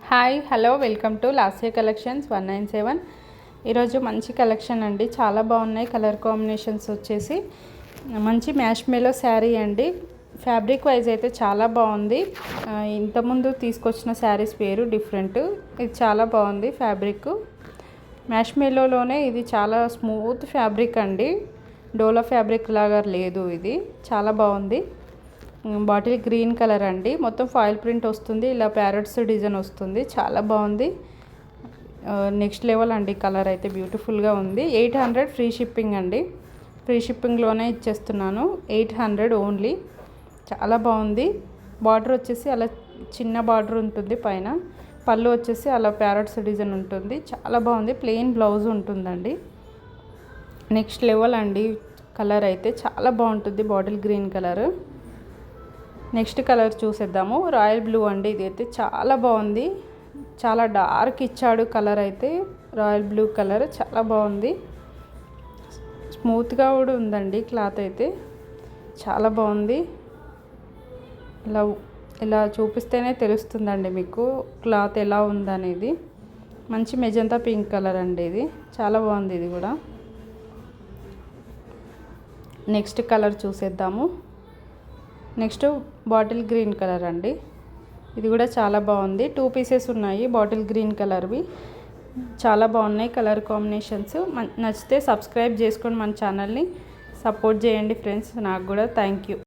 Hi hello welcome to Lasya collections 197. ఈరోజు మంచి collection అండి, చాలా బాగున్నాయి. కలర్ కాంబినేషన్స్ వచ్చేసి మంచి మ్యాష్ మేలో శారీ అండి. ఫ్యాబ్రిక్ వైజ్ అయితే చాలా బాగుంది. ఇంతకుముందు తీసుకొచ్చిన శారీస్ వేరు డిఫరెంట్. ఇది చాలా బాగుంది ఫ్యాబ్రిక్. మ్యాష్ మేలోనే ఇది చాలా స్మూత్ ఫ్యాబ్రిక్ అండి, డోలా ఫ్యాబ్రిక్ లాగా లేదు, ఇది చాలా బాగుంది. బాటిల్ గ్రీన్ కలర్ అండి, మొత్తం ఫాయిల్ ప్రింట్ వస్తుంది, ఇలా ప్యారెట్స్ డిజైన్ వస్తుంది, చాలా బాగుంది. నెక్స్ట్ లెవెల్ అండి, కలర్ అయితే బ్యూటిఫుల్గా ఉంది. 800 ఫ్రీ షిప్పింగ్ అండి, ఫ్రీ షిప్పింగ్లోనే ఇచ్చేస్తున్నాను. 800 ఓన్లీ. చాలా బాగుంది. బార్డర్ వచ్చేసి అలా చిన్న బార్డర్ ఉంటుంది, పైన పళ్ళు వచ్చేసి అలా ప్యారెట్స్ డిజైన్ ఉంటుంది, చాలా బాగుంది. ప్లెయిన్ బ్లౌజ్ ఉంటుందండి. నెక్స్ట్ లెవెల్ అండి, కలర్ అయితే చాలా బాగుంటుంది, bottle green colour. Next colour చూసేద్దాము. రాయల్ బ్లూ అండి, ఇది అయితే చాలా బాగుంది. చాలా డార్క్ ఇచ్చాడు కలర్ అయితే. రాయల్ బ్లూ కలర్ చాలా బాగుంది, స్మూత్గా కూడా ఉందండి. క్లాత్ అయితే చాలా బాగుంది. ఇలా చూపిస్తేనే తెలుస్తుందండి మీకు క్లాత్ ఎలా ఉందనేది. మంచి మెజంతా పింక్ కలర్ అండి, ఇది చాలా బాగుంది. ఇది కూడా నెక్స్ట్ కలర్ చూసేద్దాము. నెక్స్ట్ బాటిల్ గ్రీన్ కలర్ అండి, ఇది కూడా చాలా బాగుంది. 2 పీసెస్ ఉన్నాయి బాటిల్ గ్రీన్ కలర్వి, చాలా బాగున్నాయి కలర్ కాంబినేషన్స్. నచ్చితే సబ్స్క్రైబ్ చేసుకొని మన ఛానల్ని సపోర్ట్ చేయండి ఫ్రెండ్స్. నాకు కూడా థ్యాంక్ యూ.